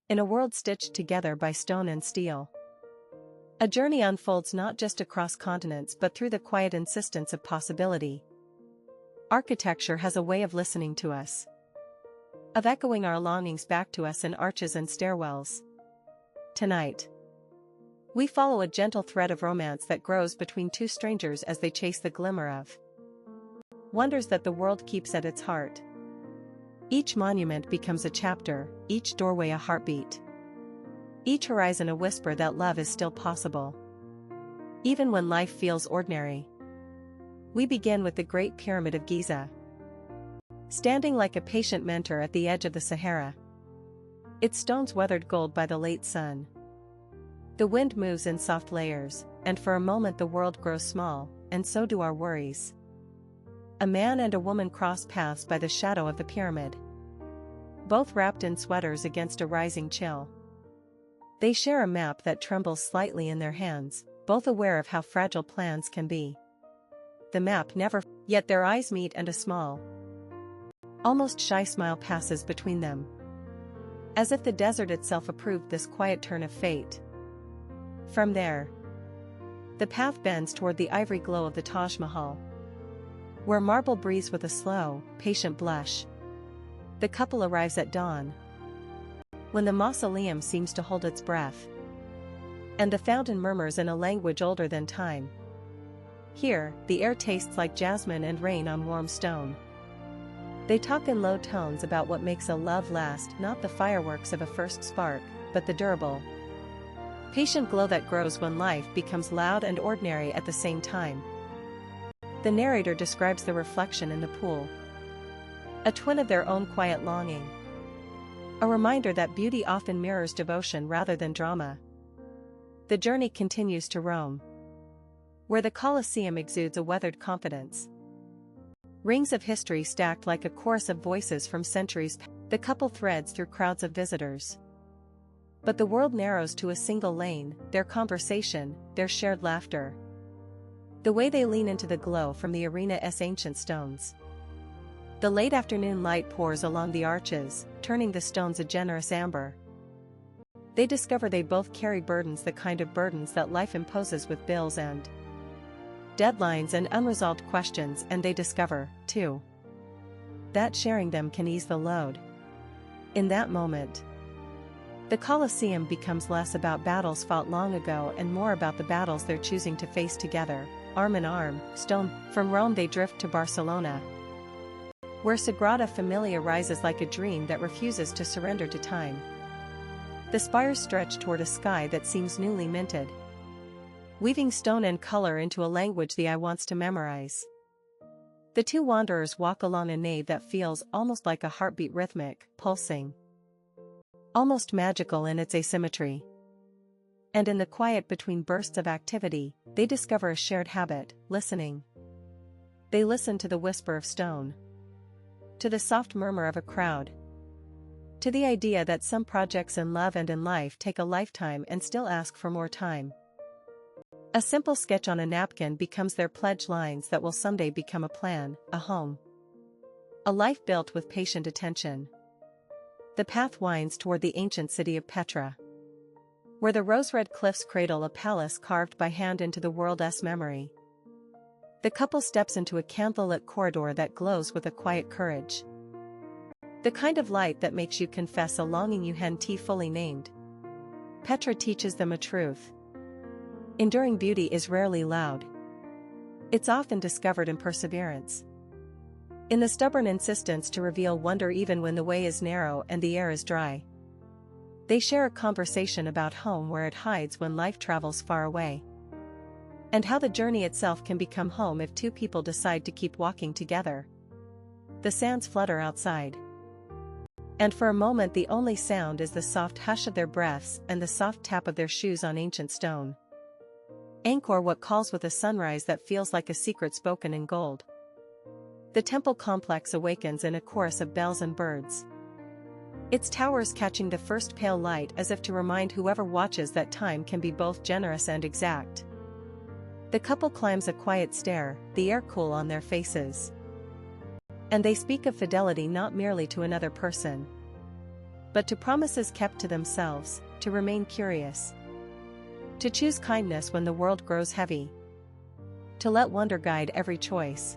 in a world stitched together by stone and steel. A journey unfolds not just across continents but through the quiet insistence of possibility. Architecture has a way of listening to us, of echoing our longings back to us in arches and stairwells. Tonight, we follow a gentle thread of romance that grows between two strangers as they chase the glimmer of wonders that the world keeps at its heart. Each monument becomes a chapter, each doorway a heartbeat, each horizon a whisper that love is still possible, even when life feels ordinary. We begin with the Great Pyramid of Giza, standing like a patient mentor at the edge of the Sahara, its stones weathered gold by the late sun. The wind moves in soft layers, and for a moment the world grows small, and so do our worries. A man and a woman cross paths by the shadow of the pyramid, both wrapped in sweaters against a rising chill. They share a map that trembles slightly in their hands, both aware of how fragile plans can be. The map never, yet their eyes meet and a small, almost shy smile passes between them, as if the desert itself approved this quiet turn of fate. From there, the path bends toward the ivory glow of the Taj Mahal, where marble breathes with a slow, patient blush. The couple arrives at dawn, when the mausoleum seems to hold its breath, and the fountain murmurs in a language older than time. Here, the air tastes like jasmine and rain on warm stone. They talk in low tones about what makes a love last, not the fireworks of a first spark, but the durable, patient glow that grows when life becomes loud and ordinary at the same time. The narrator describes the reflection in the pool, a twin of their own quiet longing, a reminder that beauty often mirrors devotion rather than drama. The journey continues to Rome, where the Colosseum exudes a weathered confidence. Rings of history stacked like a chorus of voices from centuries past. The couple threads through crowds of visitors, but the world narrows to a single lane, their conversation, their shared laughter, the way they lean into the glow from the arena's ancient stones. The late afternoon light pours along the arches, turning the stones a generous amber. They discover they both carry burdens, the kind of burdens that life imposes with bills and deadlines and unresolved questions, and they discover, too, that sharing them can ease the load. In that moment, the Colosseum becomes less about battles fought long ago and more about the battles they're choosing to face together, arm in arm, stone. From Rome they drift to Barcelona, where Sagrada Familia rises like a dream that refuses to surrender to time. The spires stretch toward a sky that seems newly minted, weaving stone and color into a language the eye wants to memorize. The two wanderers walk along a nave that feels almost like a heartbeat, rhythmic, pulsing, almost magical in its asymmetry. And in the quiet between bursts of activity, they discover a shared habit, listening. They listen to the whisper of stone, to the soft murmur of a crowd, to the idea that some projects in love and in life take a lifetime and still ask for more time. A simple sketch on a napkin becomes their pledge lines that will someday become a plan, a home, a life built with patient attention. The path winds toward the ancient city of Petra, where the rose-red cliffs cradle a palace carved by hand into the world's memory. The couple steps into a candlelit corridor that glows with a quiet courage, the kind of light that makes you confess a longing you hadn't fully named. Petra teaches them a truth. Enduring beauty is rarely loud. It's often discovered in perseverance, in the stubborn insistence to reveal wonder even when the way is narrow and the air is dry. They share a conversation about home, where it hides when life travels far away, and how the journey itself can become home if two people decide to keep walking together. The sands flutter outside, and for a moment the only sound is the soft hush of their breaths and the soft tap of their shoes on ancient stone. Angkor Wat calls with a sunrise that feels like a secret spoken in gold. The temple complex awakens in a chorus of bells and birds, its towers catching the first pale light as if to remind whoever watches that time can be both generous and exact. The couple climbs a quiet stair, the air cool on their faces, and they speak of fidelity not merely to another person, but to promises kept to themselves, to remain curious, to choose kindness when the world grows heavy, to let wonder guide every choice.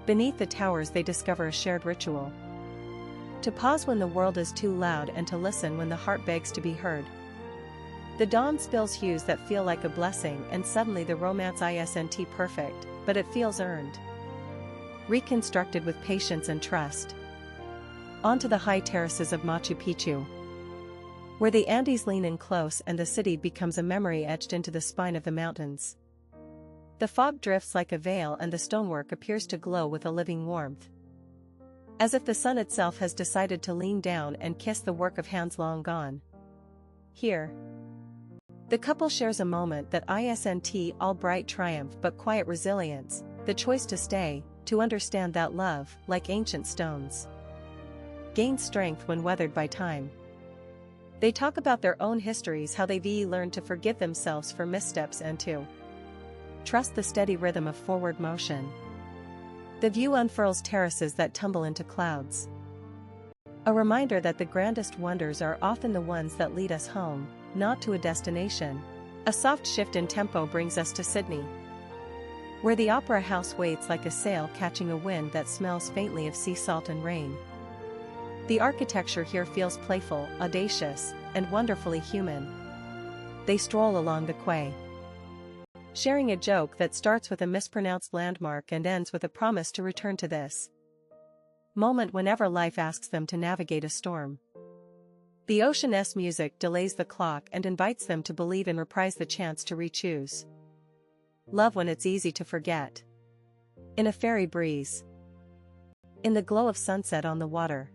Beneath the towers they discover a shared ritual, to pause when the world is too loud and to listen when the heart begs to be heard. The dawn spills hues that feel like a blessing, and suddenly the romance isn't perfect, but it feels earned, reconstructed with patience and trust. Onto the high terraces of Machu Picchu, where the Andes lean in close and the city becomes a memory etched into the spine of the mountains. The fog drifts like a veil and the stonework appears to glow with a living warmth, as if the sun itself has decided to lean down and kiss the work of hands long gone. Here, the couple shares a moment that isn't all bright triumph but quiet resilience, the choice to stay, to understand that love, like ancient stones, gains strength when weathered by time. They talk about their own histories, how they've learned to forgive themselves for missteps and to trust the steady rhythm of forward motion. The view unfurls terraces that tumble into clouds, a reminder that the grandest wonders are often the ones that lead us home, not to a destination. A soft shift in tempo brings us to Sydney, where the opera house waits like a sail catching a wind that smells faintly of sea salt and rain. The architecture here feels playful, audacious, and wonderfully human. They stroll along the quay, sharing a joke that starts with a mispronounced landmark and ends with a promise to return to this moment whenever life asks them to navigate a storm. The ocean's music delays the clock and invites them to believe and reprise the chance to re-choose love when it's easy to forget. In a fairy breeze, in the glow of sunset on the water,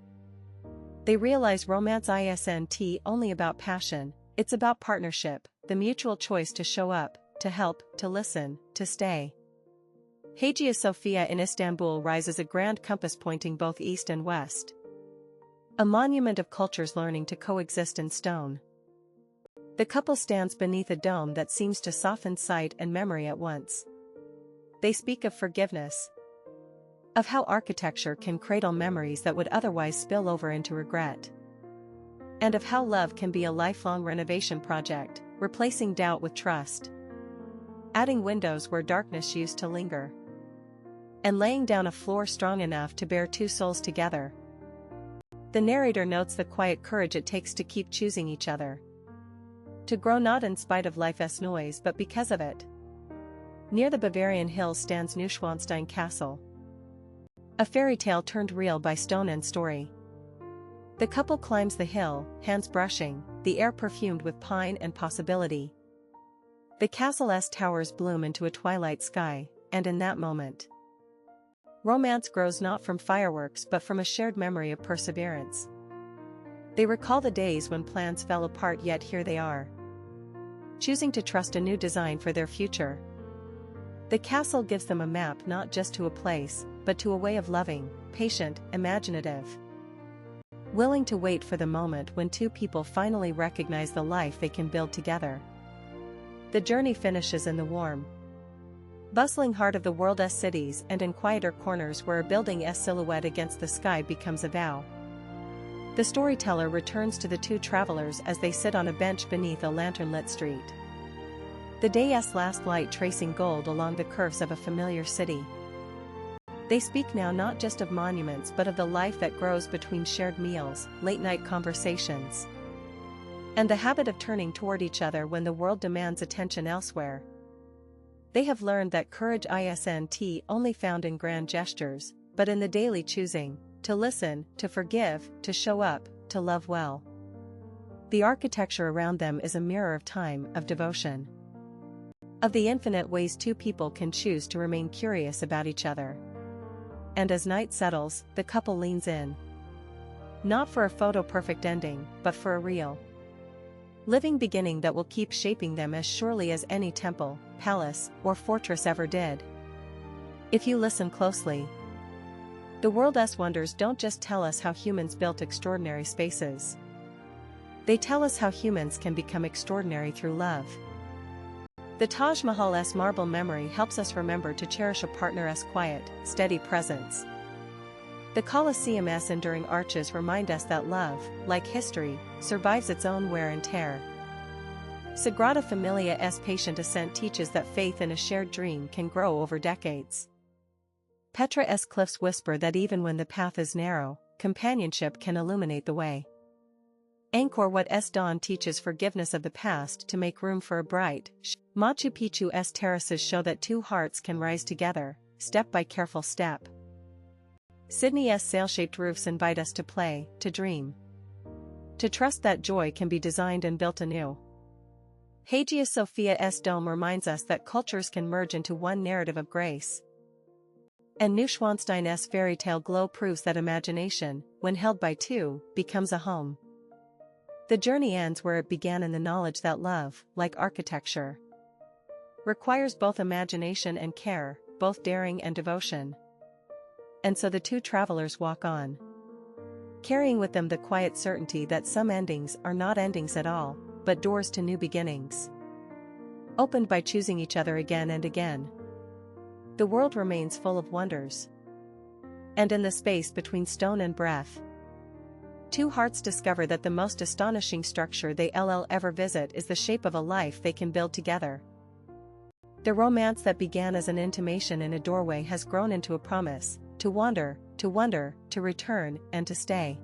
they realize romance isn't only about passion, it's about partnership, the mutual choice to show up, to help, to listen, to stay. Hagia Sophia in Istanbul rises a grand compass pointing both east and west, a monument of cultures learning to coexist in stone. The couple stands beneath a dome that seems to soften sight and memory at once. They speak of forgiveness, of how architecture can cradle memories that would otherwise spill over into regret, and of how love can be a lifelong renovation project, replacing doubt with trust, adding windows where darkness used to linger, and laying down a floor strong enough to bear two souls together. The narrator notes the quiet courage it takes to keep choosing each other, to grow not in spite of life's noise but because of it. Near the Bavarian hills stands Neuschwanstein Castle, a fairy tale turned real by stone and story. The couple climbs the hill, hands brushing, the air perfumed with pine and possibility. The castle's towers bloom into a twilight sky, and in that moment, romance grows not from fireworks but from a shared memory of perseverance. They recall the days when plans fell apart, yet here they are, choosing to trust a new design for their future. The castle gives them a map not just to a place, but to a way of loving, patient, imaginative, willing to wait for the moment when two people finally recognize the life they can build together. The journey finishes in the warm, bustling heart of the world's cities and in quieter corners where a building's silhouette against the sky becomes a vow. The storyteller returns to the two travelers as they sit on a bench beneath a lantern-lit street, the day's last light tracing gold along the curves of a familiar city. They speak now not just of monuments but of the life that grows between shared meals, late-night conversations, and the habit of turning toward each other when the world demands attention elsewhere. They have learned that courage isn't only found in grand gestures, but in the daily choosing, to listen, to forgive, to show up, to love well. The architecture around them is a mirror of time, of devotion, of the infinite ways two people can choose to remain curious about each other. And as night settles, the couple leans in, not for a photo-perfect ending, but for a real, living beginning that will keep shaping them as surely as any temple, palace, or fortress ever did. If you listen closely, the world's wonders don't just tell us how humans built extraordinary spaces. They tell us how humans can become extraordinary through love. The Taj Mahal's marble memory helps us remember to cherish a partner's quiet, steady presence, The Colosseum's enduring arches remind us that love, like history, survives its own wear and tear. Sagrada Familia's patient ascent teaches that faith in a shared dream can grow over decades. Petra's cliffs whisper that even when the path is narrow, companionship can illuminate the way. Angkor Wat's dawn teaches forgiveness of the past to make room for a bright. Machu Picchu's terraces show that two hearts can rise together, step by careful step. Sydney's sail-shaped roofs invite us to play, to dream. To trust that joy can be designed and built anew. Hagia Sophia's dome reminds us that cultures can merge into one narrative of grace. And Neuschwanstein's fairy tale glow proves that imagination, when held by two, becomes a home. The journey ends where it began in the knowledge that love, like architecture, requires both imagination and care, both daring and devotion. And so the two travelers walk on, carrying with them the quiet certainty that some endings are not endings at all, but doors to new beginnings, opened by choosing each other again and again. The world remains full of wonders. And in the space between stone and breath, two hearts discover that the most astonishing structure they'll ever visit is the shape of a life they can build together. The romance that began as an intimation in a doorway has grown into a promise, to wander, to wonder, to return, and to stay.